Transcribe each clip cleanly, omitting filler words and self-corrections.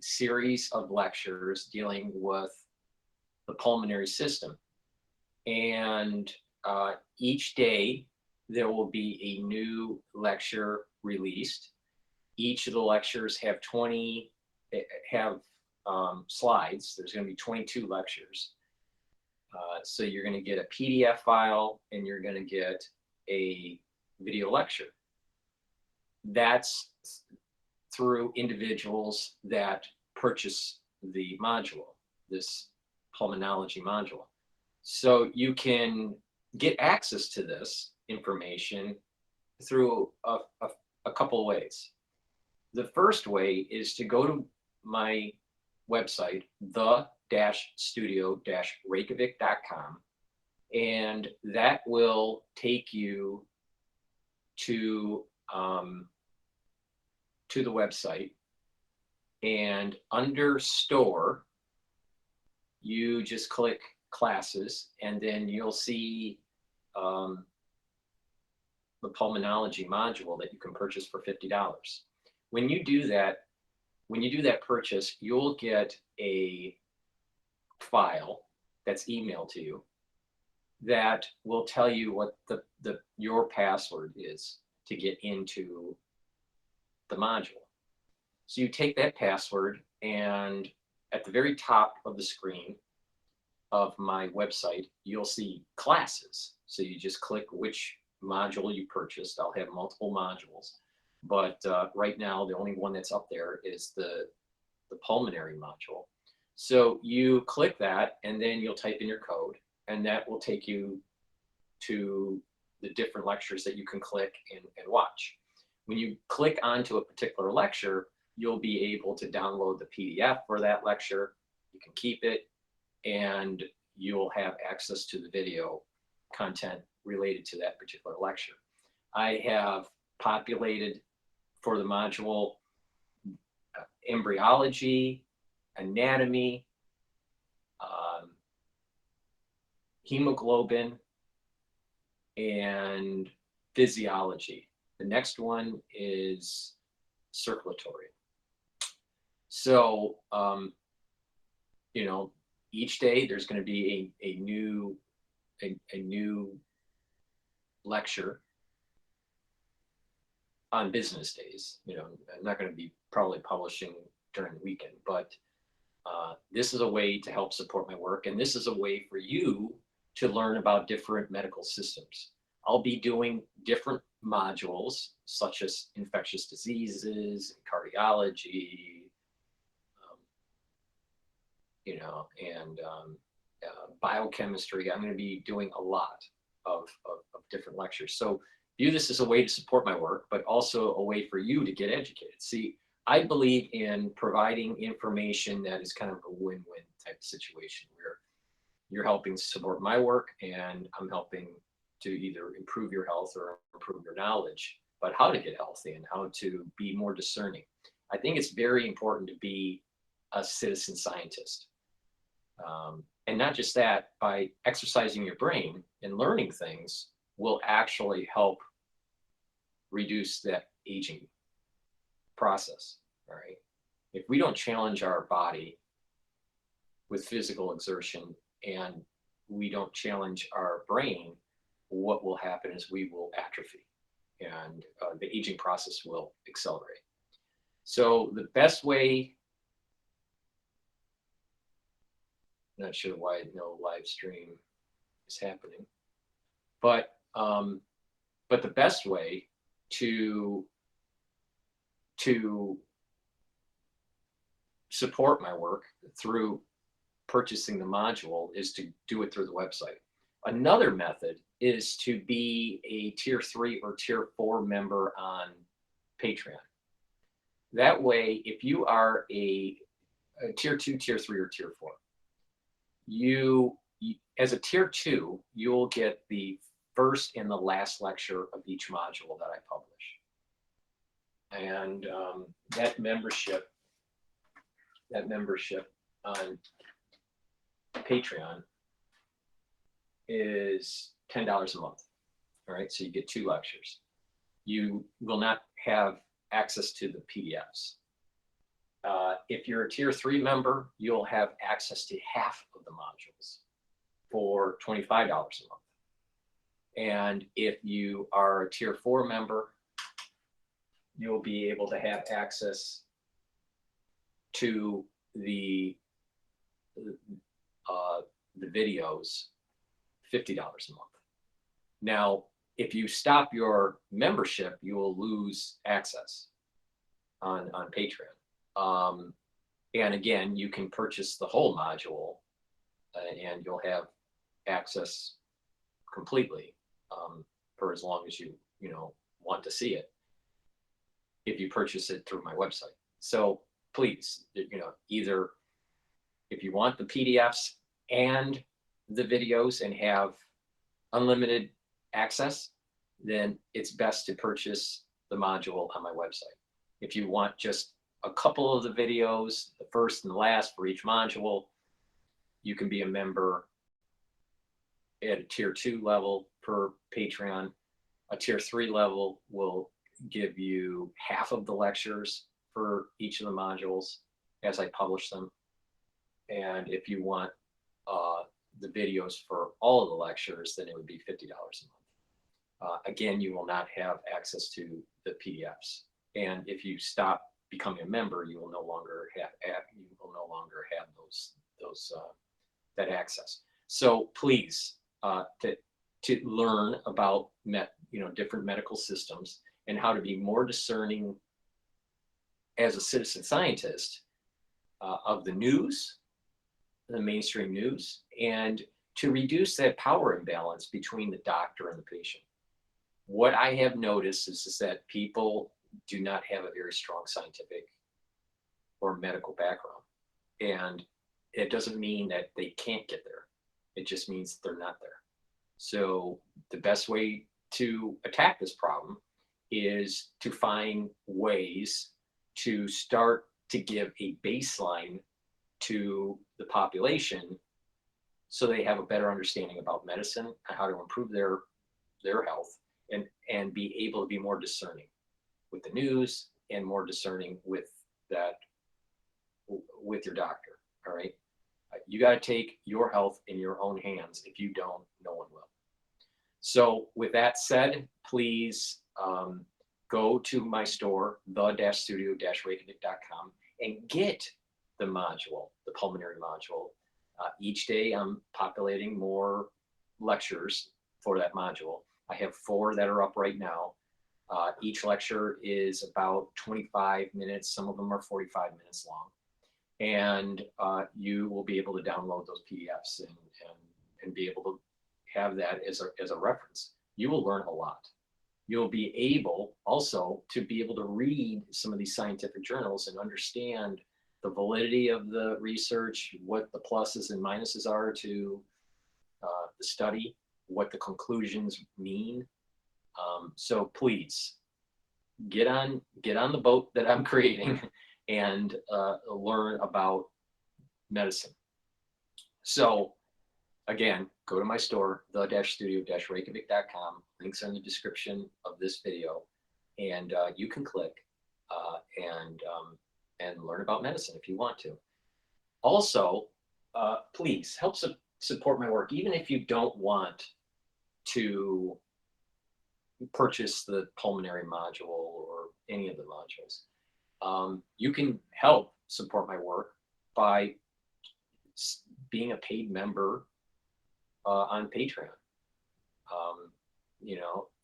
series of lectures dealing with the pulmonary system. And each day there will be a new lecture released. Each of the lectures have slides. There's going to be 22 lectures. So you're going to get a PDF file and you're going to get a video lecture. That's through individuals that purchase the module, this Pulmonology module. So you can get access to this information through a couple of ways. The first way is to go to my website, the-studio-reykjavik.com, and that will take you to the website, and under store you just click classes, and then you'll see the Pulmonology module that you can purchase for $50. When you do that purchase, you'll get a file that's emailed to you that will tell you what your password is to get into the module. So you take that password, and at the very top of the screen of my website, you'll see classes. So you just click which module you purchased. I'll have multiple modules, but right now the only one that's up there is the pulmonary module. So you click that, and then you'll type in your code, and that will take you to the different lectures that you can click and watch. When you click onto a particular lecture, you'll be able to download the PDF for that lecture. You can keep it, and you'll have access to the video content related to that particular lecture. I have populated for the module embryology, anatomy, hemoglobin, and physiology. The next one is circulatory. So, each day there's going to be a new lecture on business days. I'm not going to be probably publishing during the weekend, but this is a way to help support my work, and this is a way for you to learn about different medical systems. I'll be doing different modules such as infectious diseases, cardiology, and biochemistry. I'm going to be doing a lot of different lectures. So view this as a way to support my work, but also a way for you to get educated. See, I believe in providing information that is kind of a win-win type of situation where you're helping support my work and I'm helping to either improve your health or improve your knowledge about how to get healthy and how to be more discerning. I think it's very important to be a citizen scientist. And not just that, by exercising your brain and learning things will actually help reduce that aging process, all right? If we don't challenge our body with physical exertion and we don't challenge our brain, what will happen is we will atrophy and the aging process will accelerate. So the best way, not sure why no live stream is happening, but the best way to support my work through purchasing the module is to do it through the website. Another method is to be a tier 3 or tier 4 member on Patreon. That way, if you are a tier 2, tier 3, or tier 4, you as a tier 2, you'll get the first and the last lecture of each module that I publish. And that membership on Patreon is $10 a month. All right, so you get 2 lectures. You will not have access to the PDFs. If you're a tier 3 member, you'll have access to half of the modules for $25 a month. And if you are a tier 4 member, you'll be able to have access to the videos, $50 a month. Now, if you stop your membership, you will lose access on Patreon. And again, you can purchase the whole module and you'll have access completely for as long as you want to see it if you purchase it through my website. So please, either if you want the PDFs and the videos and have unlimited access, then it's best to purchase the module on my website. If you want just a couple of the videos, the first and the last for each module, you can be a member at a tier 2 level per Patreon. A tier 3 level will give you half of the lectures for each of the modules as I publish them. And if you want the videos for all of the lectures, then it would be $50 a month. Again, you will not have access to the PDFs. And if you stop becoming a member, you will no longer have that access. So please, to learn about different medical systems and how to be more discerning as a citizen scientist of the news, the mainstream news, and to reduce that power imbalance between the doctor and the patient. What I have noticed is that people do not have a very strong scientific or medical background. And it doesn't mean that they can't get there. It just means they're not there. So the best way to attack this problem is to find ways to start to give a baseline to the population so they have a better understanding about medicine and how to improve their health and be able to be more discerning with the news and more discerning with your doctor. All right. You got to take your health in your own hands. If you don't, no one will. So with that said, please go to my store, the-studio-reykjavik.com, and get the module, the pulmonary module. Each day I'm populating more lectures for that module. I have 4 that are up right now. Each lecture is about 25 minutes. Some of them are 45 minutes long. And you will be able to download those PDFs and be able to have that as a reference. You will learn a lot. You'll be able also to be able to read some of these scientific journals and understand the validity of the research, what the pluses and minuses are to the study, what the conclusions mean. So please get on the boat that I'm creating and learn about medicine. So again, go to my store, the-studio-reykjavik.com. Links are in the description of this video, and you can click and learn about medicine if you want to. Also, please help support my work, even if you don't want to purchase the pulmonary module or any of the modules. You can help support my work by being a paid member on Patreon,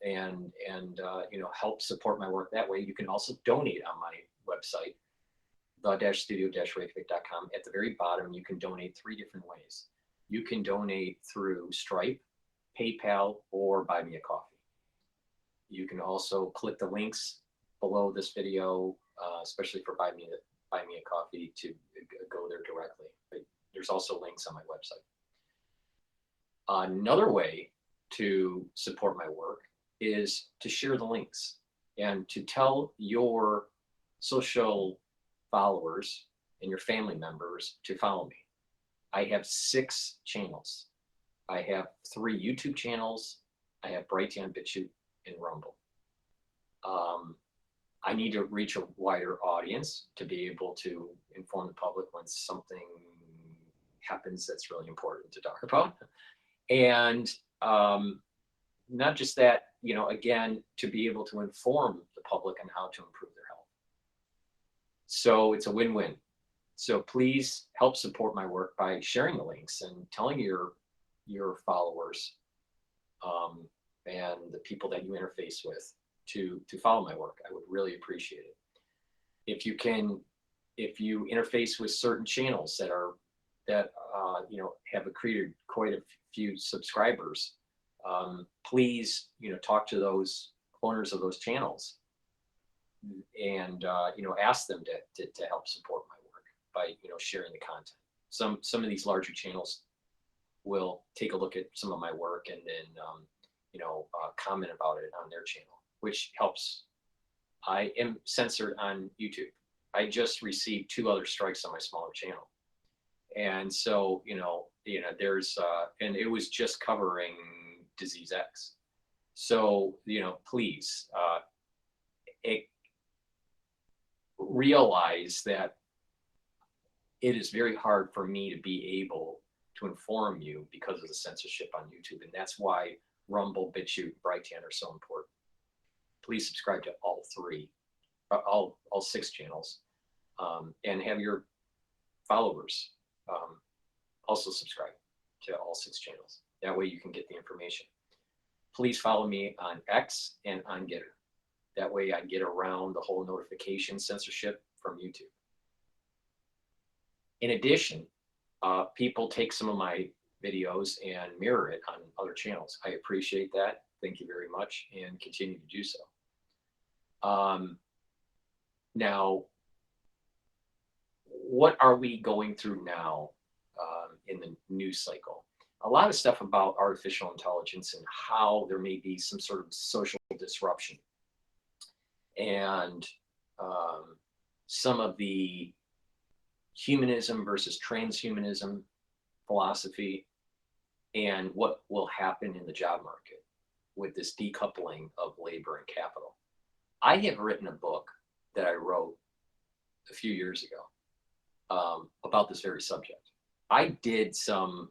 and help support my work that way. You can also donate on my website, the-studio-reykjavik.com. At the very bottom, you can donate 3 different ways. You can donate through Stripe, PayPal, or Buy Me a Coffee. You can also click the links below this video, especially for Buy Me a Coffee, to go there directly. But there's also links on my website. Another way to support my work is to share the links and to tell your social followers and your family members to follow me. I have 6 channels. I have 3 YouTube channels. I have Brighteon, Bitchute, and Rumble. I need to reach a wider audience to be able to inform the public when something happens that's really important to talk about. And not just that, you know, again, to be able to inform the public on how to improve their health. So it's a win-win. So please help support my work by sharing the links and telling your followers and the people that you interface with to follow my work. I would really appreciate it. If you interface with certain channels that you know, have accreted quite a few subscribers, please, you know, talk to those owners of those channels and you know, ask them to help support my work by, you know, sharing the content. Some of these larger channels will take a look at some of my work and then you know, comment about it on their channel, which helps. I am censored on YouTube. I just received 2 other strikes on my smaller channel. And so, you know, there's, and it was just covering disease X. So, you know, please realize that it is very hard for me to be able to inform you because of the censorship on YouTube. And that's why Rumble, Bitchute, Brighteon are so important. Please subscribe to all 6 channels, and have your followers also subscribe to all 6 channels. That way you can get the information. Please follow me on X and on GETTR. That way I get around the whole notification censorship from YouTube. In addition, people take some of my videos and mirror it on other channels. I appreciate that. Thank you very much, and continue to do so. Now, what are we going through now in the news cycle? A lot of stuff about artificial intelligence and how there may be some sort of social disruption. And some of the humanism versus transhumanism philosophy, and what will happen in the job market with this decoupling of labor and capital. I have written a book that I wrote a few years ago about this very subject. I did some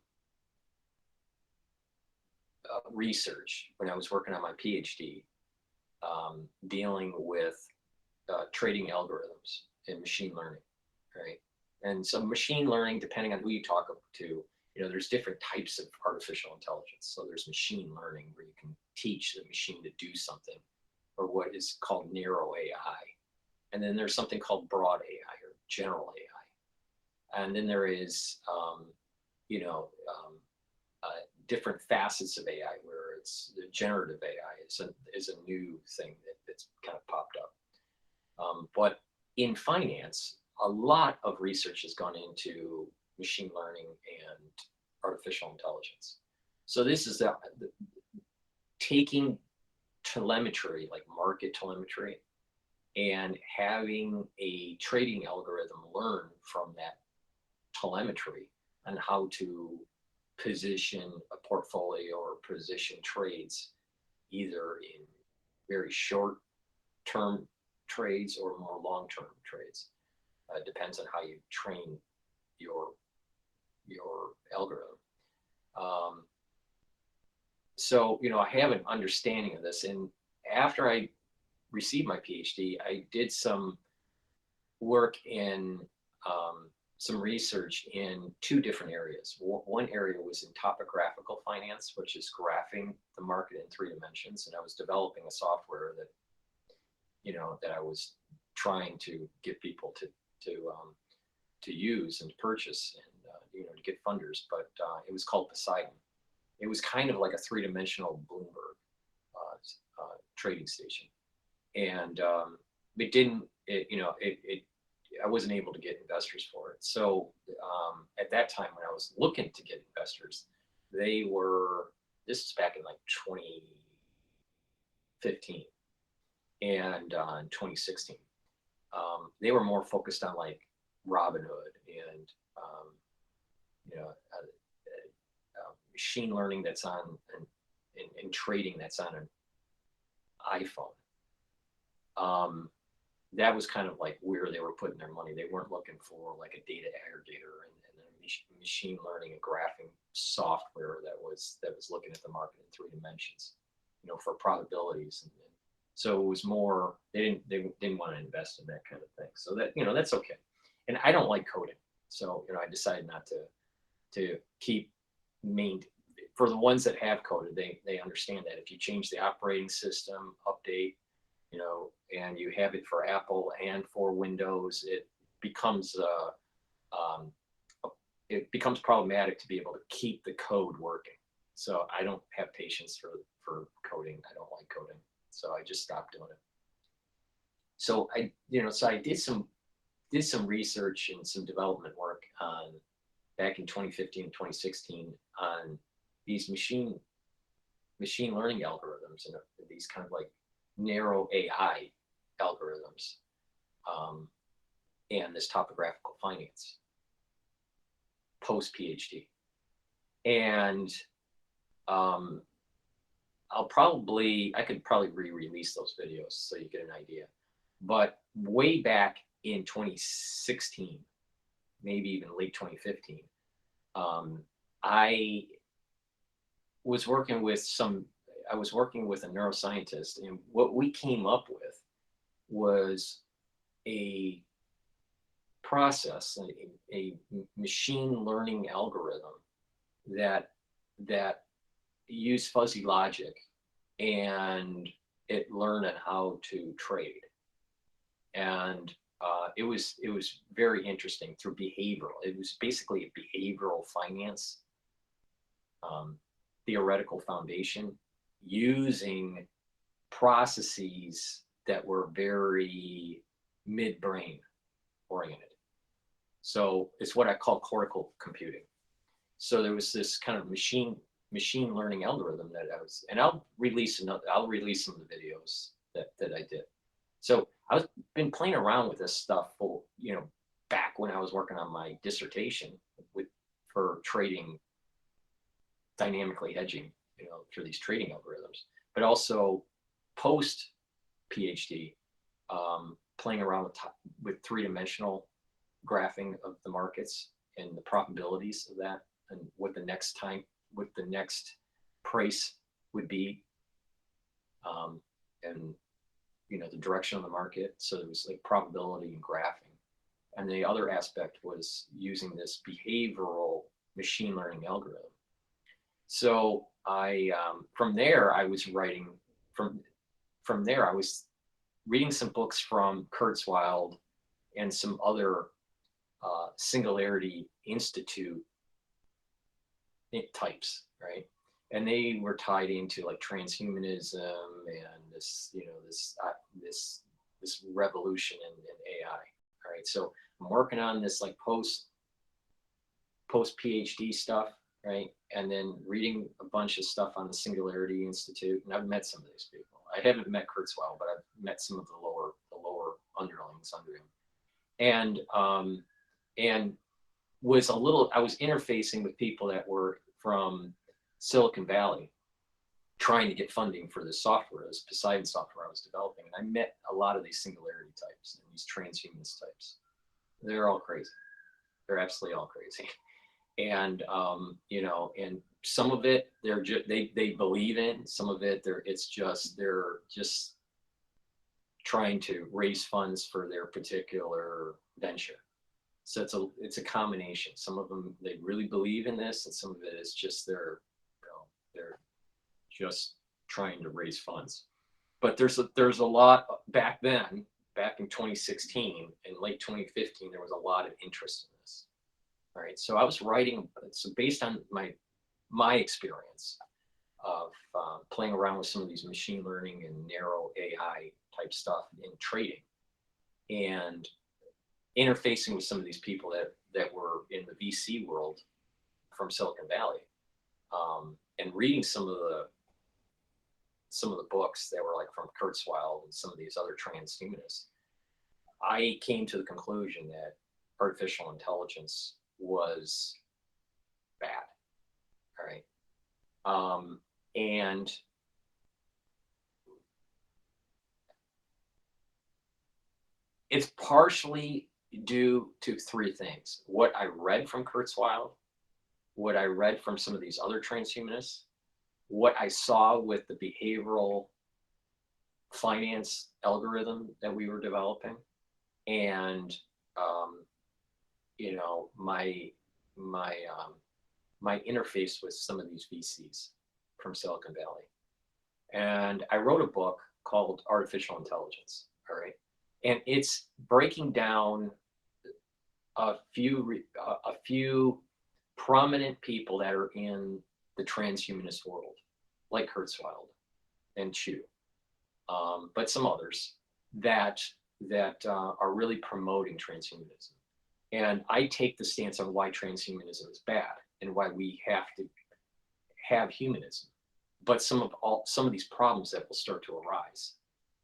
research when I was working on my Ph.D. Dealing with trading algorithms and machine learning, right? And so machine learning, depending on who you talk to, you know, there's different types of artificial intelligence. So there's machine learning where you can teach the machine to do something, or what is called narrow AI. And then there's something called broad AI or general AI. And then there is, you know, different facets of AI where it's the generative AI is a new thing that's kind of popped up. But in finance, a lot of research has gone into machine learning and artificial intelligence. So this is taking telemetry, like market telemetry, and having a trading algorithm learn from that telemetry on how to position a portfolio or position trades, either in very short-term trades or more long-term trades. Depends on how you train your algorithm. So, you know, I have an understanding of this, and after I received my PhD, I did some work in some research in 2 different areas. One area was in topographical finance, which is graphing the market in 3 dimensions, and I was developing a software that, you know, that I was trying to get people to use and purchase, and you know, to get funders. But it was called Poseidon. It was kind of like a 3-dimensional Bloomberg trading station, and it didn't. I wasn't able to get investors for it. So at that time, when I was looking to get investors, they were. This is back in like 2015 and in 2016. They were more focused on like Robinhood and you know, machine learning that's on and trading that's on an iPhone. that was kind of like where they were putting their money. They weren't looking for like a data aggregator and a machine learning and graphing software that was looking at the market in 3 dimensions, for probabilities. And so it was more, they didn't want to invest in that kind of thing. So that, that's okay. And I don't like coding. So, I decided not to keep for the ones that have coded, they understand that if you change the operating system, update, and you have it for Apple and for Windows, it becomes problematic to be able to keep the code working. So I don't have patience for coding. I don't like coding, so I just stopped doing it. So I did some research and some development work back in 2015 and 2016 on these machine learning algorithms and these kind of like narrow AI algorithms, and this topographical finance post Ph.D. And I could probably re-release those videos so you get an idea. But way back in 2016, maybe even late 2015, I was working with a neuroscientist, and what we came up with was a process, a machine learning algorithm that used fuzzy logic, and it learned on how to trade. And it was very interesting through behavioral. It was basically a behavioral finance theoretical foundation using processes that were very midbrain oriented. So it's what I call cortical computing. So there was this kind of machine learning algorithm that and I'll release some of the videos that I did. So I've been playing around with this stuff for, back when I was working on my dissertation for trading, dynamically hedging, through these trading algorithms, but also post PhD, playing around with 3-dimensional graphing of the markets and the probabilities of that, and what the next price would be, and the direction of the market. So there was like probability and graphing. And the other aspect was using this behavioral machine learning algorithm. So from there I was reading some books from Kurzweil and some other Singularity Institute types, right? And they were tied into like transhumanism and this revolution in AI. All right, so I'm working on this like post PhD stuff, right? And then reading a bunch of stuff on the Singularity Institute, and I've met some of these people. I haven't met Kurzweil, but I've met some of the lower underlings under him, and I was interfacing with people that were from Silicon Valley, trying to get funding for this software, this Poseidon software I was developing. And I met a lot of these singularity types and these transhumans types. They're all crazy. They're absolutely all crazy. And and some of it they believe in, some of it they're just trying to raise funds for their particular venture. So it's a combination. Some of them, they really believe in this, and some of it is just they're just trying to raise funds. But there's a lot back then, back in 2016 and late 2015, there was a lot of interest in this. All right, so I was writing, so based on my experience of playing around with some of these machine learning and narrow AI type stuff in trading, and interfacing with some of these people that were in the VC world from Silicon Valley, and reading some of the books that were like from Kurzweil and some of these other transhumanists, I came to the conclusion that artificial intelligence was bad. All right. And It's partially due to three things: what I read from Kurzweil, what I read from some of these other transhumanists, what I saw with the behavioral finance algorithm that we were developing, and you know, my my interface with some of these VCs from Silicon Valley. And I wrote a book called Artificial Intelligence. All right, and it's breaking down a few prominent people that are in the transhumanist world, like Kurzweil and Chu, but some others that are really promoting transhumanism. And I take the stance on why transhumanism is bad and why we have to have humanism, but some of these problems that will start to arise.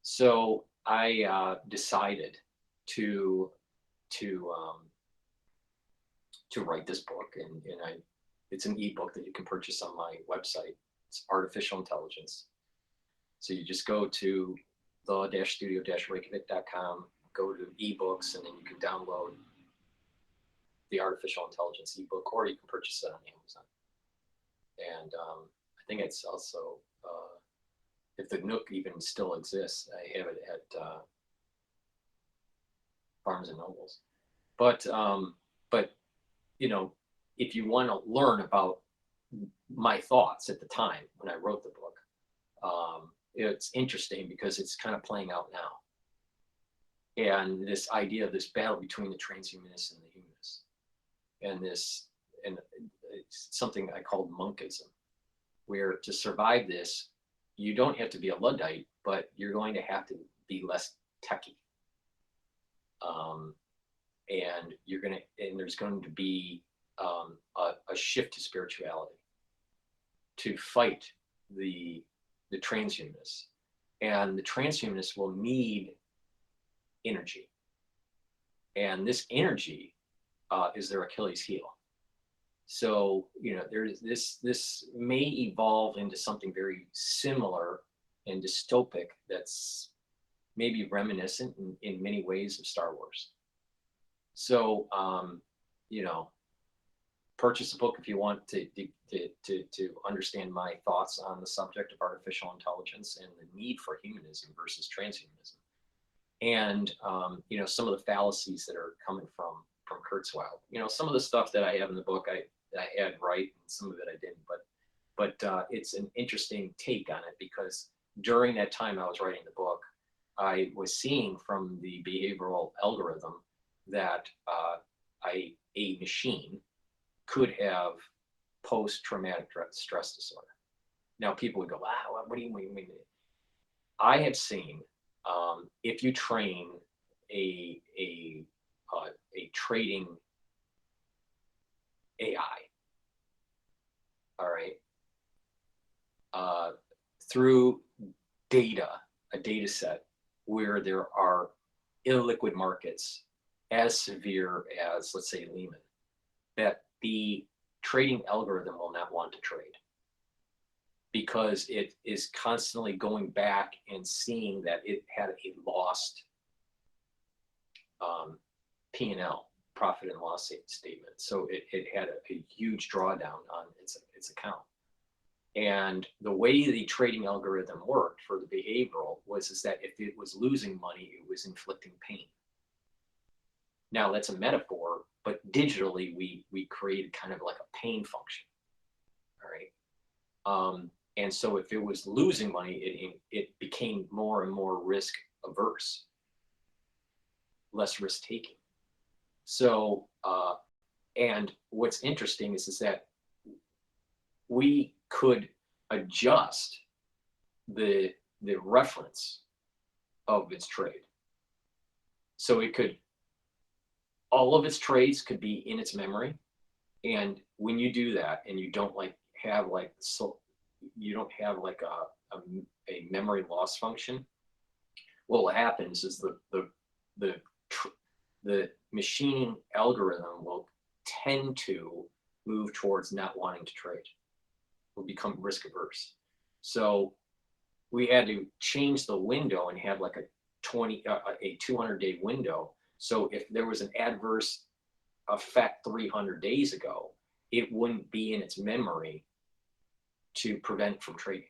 So I decided to write this book, and it's an ebook that you can purchase on my website. It's Artificial Intelligence. So you just go to the-studio-reykjavik.com, go to ebooks, and then you can download the Artificial Intelligence ebook, or you can purchase it on Amazon. And I think it's also, if the Nook even still exists, I have it at Barnes and Nobles. But you know, if you want to learn about my thoughts at the time when I wrote the book, it's interesting because it's kind of playing out now. And this idea of this battle between the transhumanists and the humanists, and it's something I called monkism, where to survive this, you don't have to be a Luddite, but you're going to have to be less techie. And there's going to be a shift to spirituality to fight the transhumanists. And the transhumanists will need energy. And this energy is their Achilles heel. So, you know, there's this may evolve into something very similar and dystopic that's maybe reminiscent in many ways of Star Wars. So, you know, purchase a book if you want to understand my thoughts on the subject of artificial intelligence and the need for humanism versus transhumanism. And, you know, some of the fallacies that are coming from Kurzweil. You know, some of the stuff that I have in the book, I had right, and some of it I didn't, but it's an interesting take on it, because during that time I was writing the book, I was seeing from the behavioral algorithm that a machine could have post-traumatic stress disorder. Now people would go, wow, what do you mean? I have seen, if you train a trading AI, all right, through a data set where there are illiquid markets as severe as, let's say, Lehman, that the trading algorithm will not want to trade, because it is constantly going back and seeing that it had a lost P&L, profit and loss statement. So it had a huge drawdown on its account. And the way the trading algorithm worked for the behavioral is that if it was losing money, it was inflicting pain. Now that's a metaphor, but digitally we created kind of like a pain function. All right. And so if it was losing money, it became more and more risk averse, less risk taking. So, and what's interesting is that we could adjust the reference of its trade. So it could, all of its trades could be in its memory. And when you do that, and you don't have a memory loss function, what happens is the machining algorithm will tend to move towards not wanting to trade, will become risk averse. So we had to change the window and have like a 200-day window. So if there was an adverse effect 300 days ago, it wouldn't be in its memory to prevent from trading.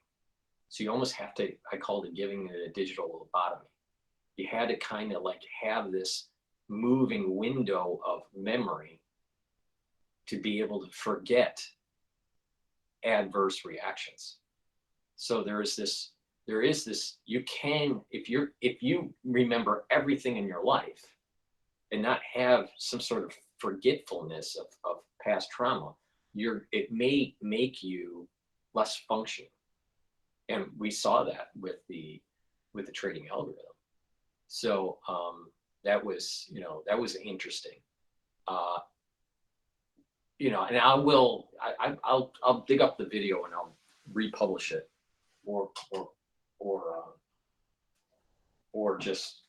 So you almost have to, I called it giving it a digital lobotomy. You had to kind of like have this moving window of memory to be able to forget adverse reactions. So there is this, you can, if you remember everything in your life and not have some sort of forgetfulness of past trauma, it may make you less functioning. And we saw that with the trading algorithm. So that was interesting. And I'll dig up the video and I'll republish it, or just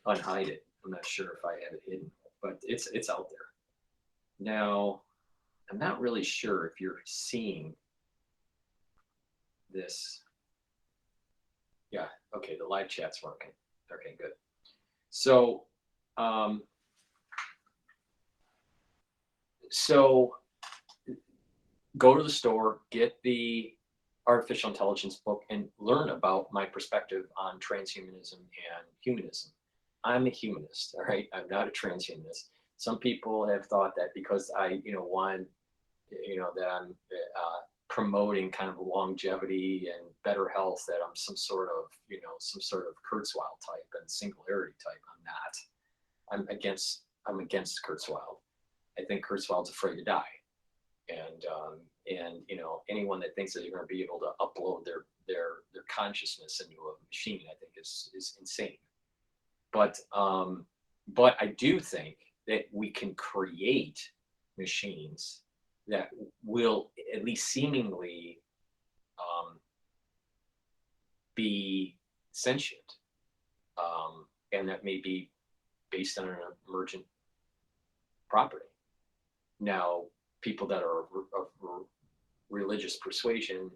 unhide it. I'm not sure if I have it hidden, but it's out there. Now, I'm not really sure if you're seeing this. Yeah, okay, the live chat's working. Okay, good. So, go to the store, get the artificial intelligence book, and learn about my perspective on transhumanism and humanism. I'm a humanist, all right? I'm not a transhumanist. Some people have thought that because I, that I'm promoting kind of longevity and better health, that I'm some sort of Kurzweil type and singularity type. I'm not. I'm against Kurzweil. I think Kurzweil's afraid to die. And anyone that thinks that you're going to be able to upload their consciousness into a machine, I think is insane. But I do think that we can create machines that will at least seemingly be sentient, and that may be based on an emergent property. Now, people that are of religious persuasion,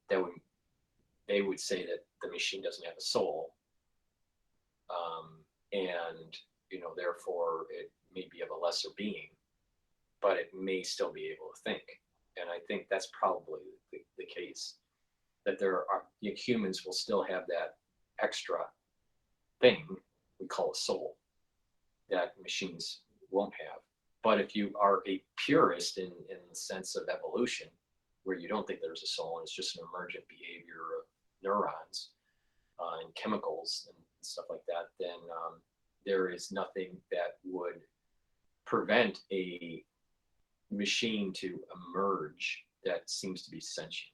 they would say that the machine doesn't have a soul, and therefore it may be of a lesser being, but it may still be able to think. And I think that's probably the case, that humans will still have that extra thing we call a soul that machines won't have. But if you are a purist in the sense of evolution, where you don't think there's a soul and it's just an emergent behavior of neurons and chemicals and stuff like that, then there is nothing that would prevent a machine to emerge that seems to be sentient.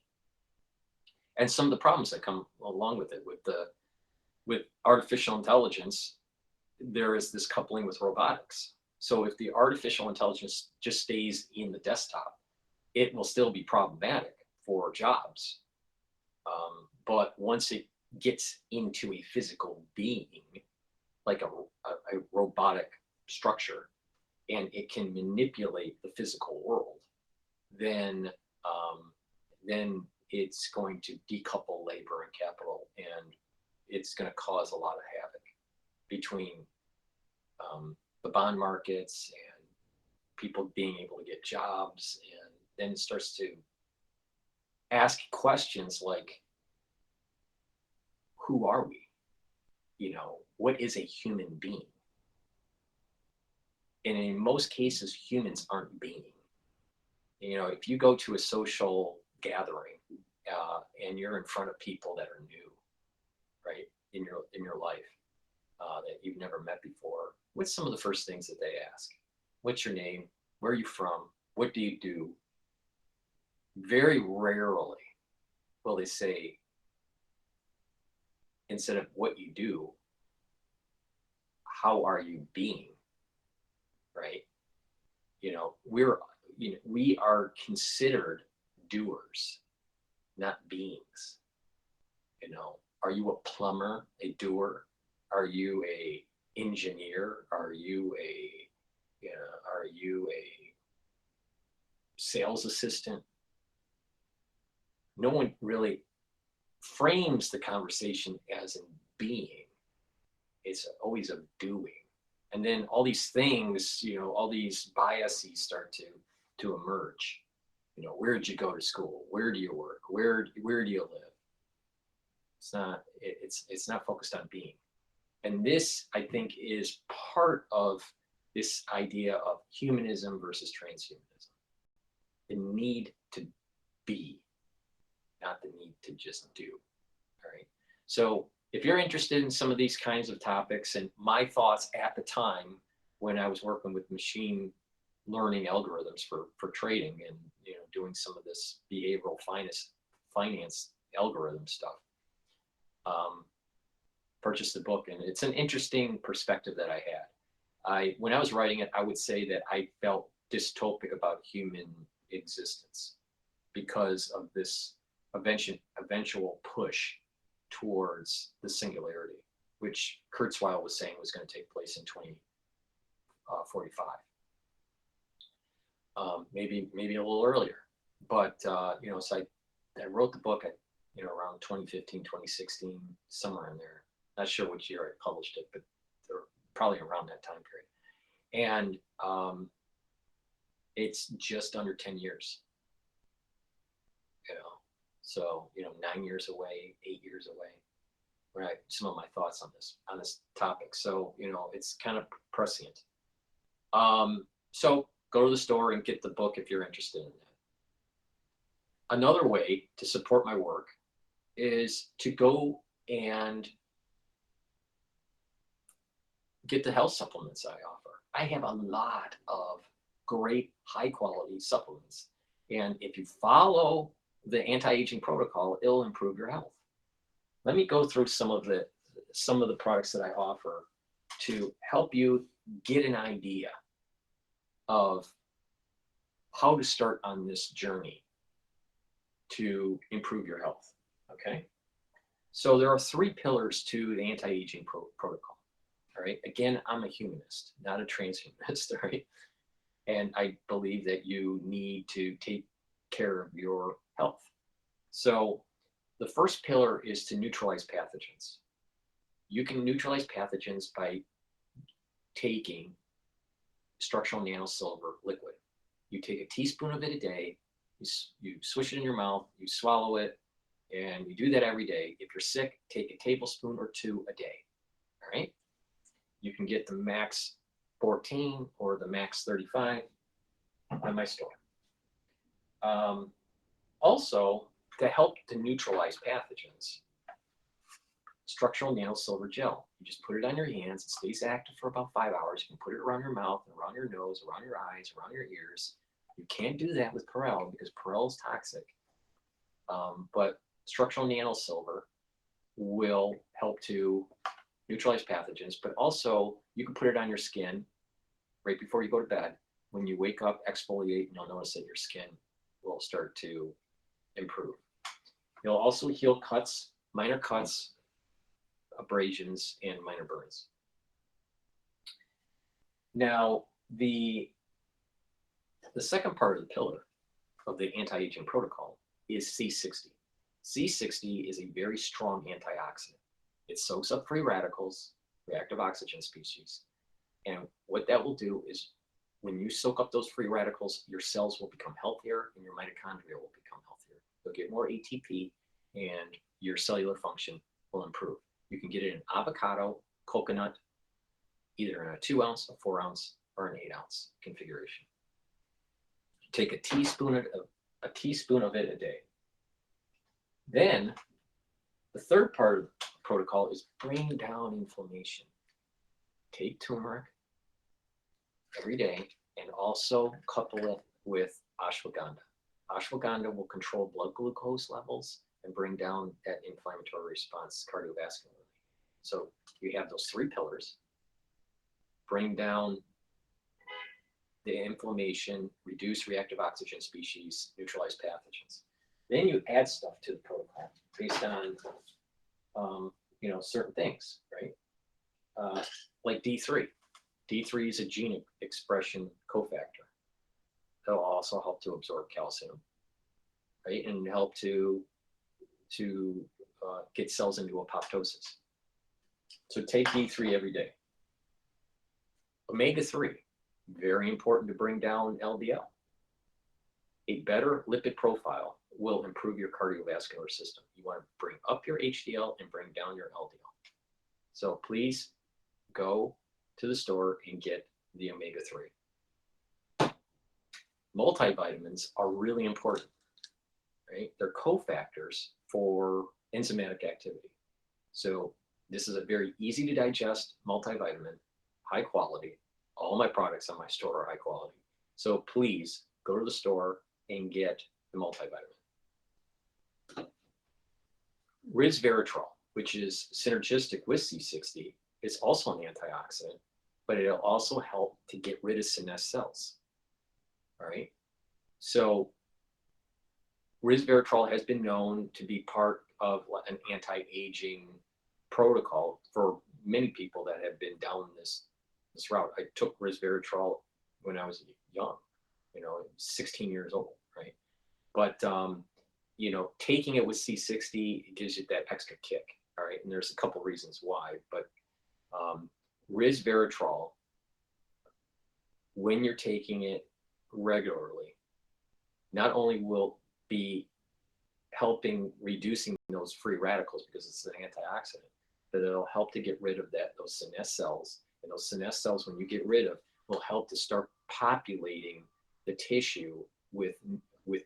And some of the problems that come along with it, with artificial intelligence, there is this coupling with robotics. So if the artificial intelligence just stays in the desktop, it will still be problematic for jobs. But once it gets into a physical being, like a robotic structure, and it can manipulate the physical world, then it's going to decouple labor and capital, and it's going to cause a lot of havoc between the bond markets and people being able to get jobs. And then it starts to ask questions like, who are we? What is a human being? And in most cases, humans aren't being. If you go to a social gathering and you're in front of people that are new, right, in your life, that you've never met before, what's some of the first things that they ask? What's your name? Where are you from? What do you do? Very rarely will they say, instead of what you do, how are you being? Right? We are considered doers, not beings. Are you a plumber, a doer? Are you a engineer? Are you a sales assistant? No one really frames the conversation as in being. It's always a doing. And then all these things, all these biases start to emerge. Where did you go to school? Where do you work? Where do you live? It's not focused on being. And this, I think, is part of this idea of humanism versus transhumanism. The need to be, not the need to just do. All right. So if you're interested in some of these kinds of topics, and my thoughts at the time when I was working with machine learning algorithms for trading and doing some of this behavioral finance algorithm stuff, purchased the book, and it's an interesting perspective that I had. When I was writing it, I would say that I felt dystopic about human existence because of this eventual push towards the singularity, which Kurzweil was saying was going to take place in 2045. Maybe a little earlier, but so I wrote the book at around 2015, 2016, somewhere in there. Not sure which year I published it, but probably around that time period. And it's just under 10 years. So 9 years away, 8 years away. Right, some of my thoughts on this topic. So it's kind of prescient. So go to the store and get the book if you're interested in that. Another way to support my work is to go and get the health supplements I offer. I have a lot of great high quality supplements. And if you follow the anti-aging protocol, it'll improve your health. Let me go through some of the products that I offer to help you get an idea of how to start on this journey to improve your health. Okay. So there are 3 pillars to the anti-aging protocol. All right. Again, I'm a humanist, not a transhumanist. All right. And I believe that you need to take care of your health. So the first pillar is to neutralize pathogens. You can neutralize pathogens by taking structural nanosilver liquid. You take a teaspoon of it a day, you swish it in your mouth, you swallow it, and you do that every day. If you're sick, take a tablespoon or 2 a day. All right. You can get the Max 14 or the Max 35 on my store. Also, to help to neutralize pathogens, structural nanosilver gel. You just put it on your hands. It stays active for about 5 hours. You can put it around your mouth, around your nose, around your eyes, around your ears. You can't do that with Cottrell because Cottrell is toxic. But structural nanosilver will help to neutralize pathogens, but also you can put it on your skin right before you go to bed. When you wake up, exfoliate, and you'll notice that your skin will start to improve. You'll also heal cuts, minor cuts, abrasions, and minor burns. Now, the second part of the pillar of the anti-aging protocol is C60. C60 is a very strong antioxidant. It soaks up free radicals, reactive oxygen species, and what that will do is when you soak up those free radicals, your cells will become healthier and your mitochondria will become healthier. You'll get more ATP and your cellular function will improve. You can get it in avocado, coconut, either in a 2 ounce, a 4 ounce, or an 8 ounce configuration. Take a teaspoon of it a day. Then the third part of the protocol is bring down inflammation. Take turmeric every day and also couple it with ashwagandha. Ashwagandha will control blood glucose levels and bring down that inflammatory response cardiovascularly. So you have those 3 pillars: bring down the inflammation, reduce reactive oxygen species, neutralize pathogens. Then you add stuff to the protocol based on certain things, right? Like D3. D3 is a gene expression cofactor. That'll also help to absorb calcium, right? And help to get cells into apoptosis. So take D3 every day. Omega-3, very important to bring down LDL. A better lipid profile will improve your cardiovascular system. You want to bring up your HDL and bring down your LDL. So please go to the store and get the omega-3. Multivitamins are really important, right? They're cofactors for enzymatic activity. So this is a very easy to digest multivitamin, high quality. All my products on my store are high quality. So please go to the store and get the multivitamin. Resveratrol, which is synergistic with C60, is also an antioxidant, but it'll also help to get rid of senescent cells. All right. So resveratrol has been known to be part of an anti-aging protocol for many people that have been down this route. I took resveratrol when I was young, 16 years old, right? But taking it with C60, it gives you that extra kick, all right? And there's a couple reasons why, but resveratrol, when you're taking it regularly, not only will be helping reducing those free radicals because it's an antioxidant, but it'll help to get rid of those senescent cells. And those senescent cells, when you get rid of, will help to start populating the tissue with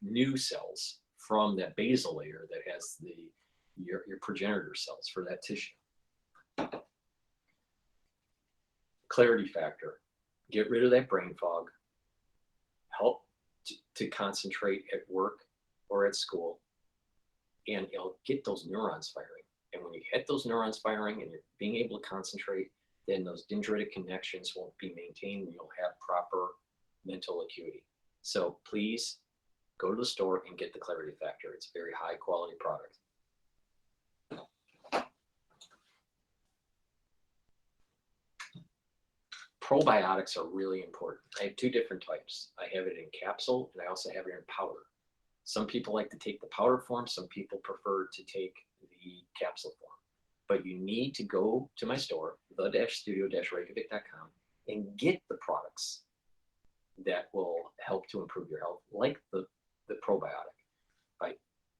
new cells from that basal layer that has your progenitor cells for that tissue. Clarity factor, get rid of that brain fog, help to concentrate at work or at school, and it'll get those neurons firing. And when you get those neurons firing and you're being able to concentrate, then those dendritic connections won't be maintained and you'll have proper mental acuity. So please go to the store and get the Clarity Factor. It's a very high quality product. Probiotics are really important. I have two different types. I have it in capsule and I also have it in powder. Some people like to take the powder form. Some people prefer to take the capsule form. But you need to go to my store, the-studio-reykjavik.com, and get the products that will help to improve your health, like the probiotic. By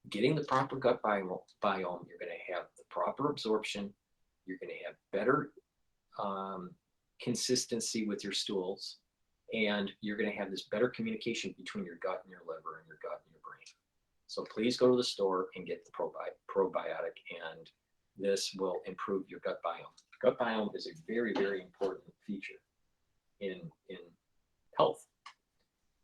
getting the proper gut biome, you're going to have the proper absorption. You're going to have better consistency with your stools, and you're going to have this better communication between your gut and your liver and your gut and your brain. So please go to the store and get the probiotic, and this will improve your gut biome. Gut biome is a very, very important feature in health.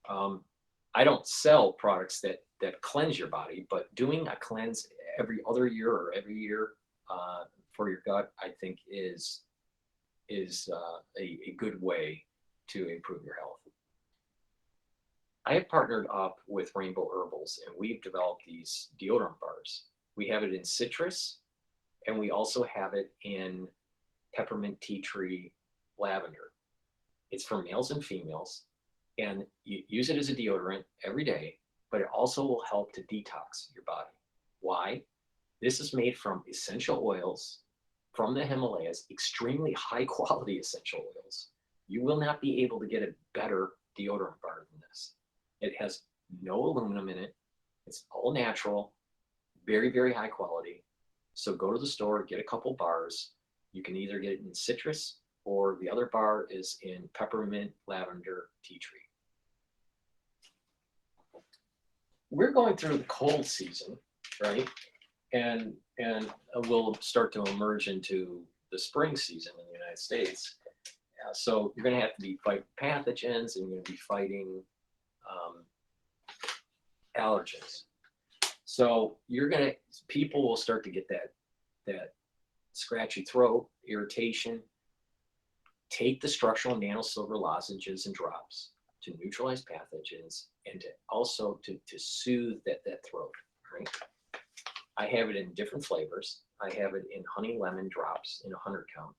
I don't sell products that cleanse your body, but doing a cleanse every other year or every year for your gut, I think is a good way to improve your health. I have partnered up with Rainbow Herbals, and we've developed these deodorant bars. We have it in citrus, and we also have it in peppermint, tea tree, lavender. It's for males and females, and you use it as a deodorant every day, but it also will help to detox your body. Why? This is made from essential oils from the Himalayas, extremely high quality essential oils. You will not be able to get a better deodorant bar than this. It has no aluminum in it. It's all natural, very, very high quality. So go to the store, get a couple bars. You can either get it in citrus or the other bar is in peppermint, lavender, tea tree. We're going through the cold season, right? And we'll start to emerge into the spring season in the United States. So you're going to have to be fighting pathogens, and you're going to be fighting allergens. So people will start to get that scratchy throat, irritation. Take the structural nanosilver lozenges and drops to neutralize pathogens and to also to soothe that throat, right? I have it in different flavors. I have it in honey lemon drops in 100 count.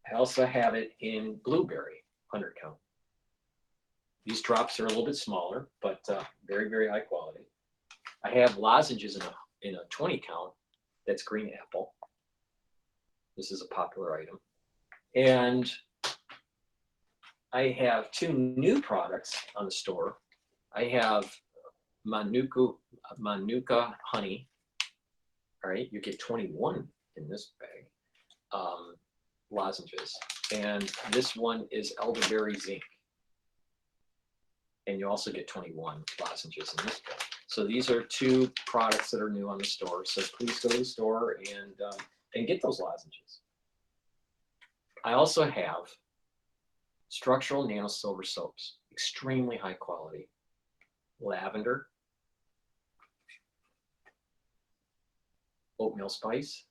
I also have it in blueberry 100 count. These drops are a little bit smaller, but very, very high quality. I have lozenges in in a 20 count, that's green apple. This is a popular item. And I have 2 new products on the store. I have Manuka honey. All right, you get 21 in this bag, lozenges. And this one is elderberry zinc. And you also get 21 lozenges in this bag. So these are 2 products that are new on the store. So please go to the store and get those lozenges. I also have structural nano silver soaps, extremely high quality. Lavender, oatmeal spice,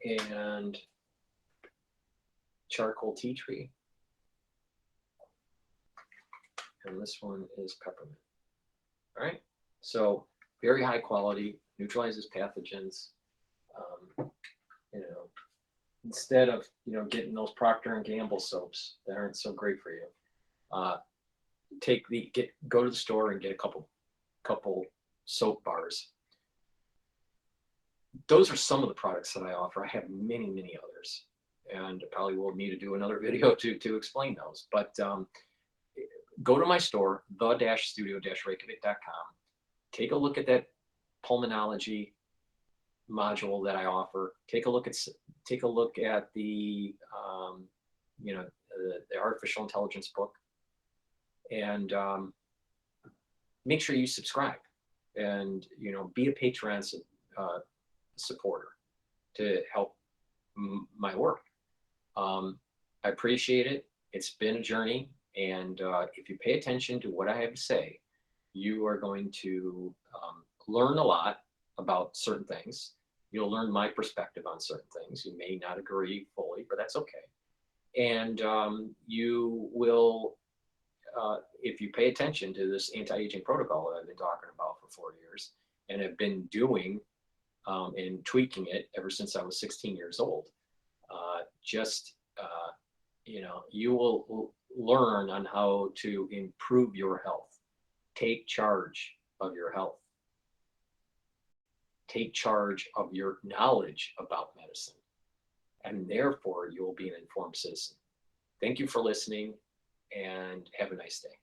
and charcoal tea tree. And this one is peppermint. All right, so very high quality, neutralizes pathogens. You know, instead of getting those Procter and Gamble soaps that aren't so great for you, go to the store and get a couple soap bars. Those are some of the products that I offer. I have many, many others, and probably will need to do another video to explain those. But go to my store, the-studio-reykjavik.com. Take a look at that Pulmonology module that I offer. Take a look at the the artificial intelligence book, and make sure you subscribe, and be a Patreon supporter to help my work. I appreciate it. It's been a journey, and if you pay attention to what I have to say, you are going to learn a lot about certain things. You'll learn my perspective on certain things. You may not agree fully, but that's okay. And you will, if you pay attention to this anti-aging protocol that I've been talking about for 4 years and have been doing and tweaking it ever since I was 16 years old, you will learn on how to improve your health. Take charge of your health. Take charge of your knowledge about medicine, and therefore you will be an informed citizen. Thank you for listening, and have a nice day.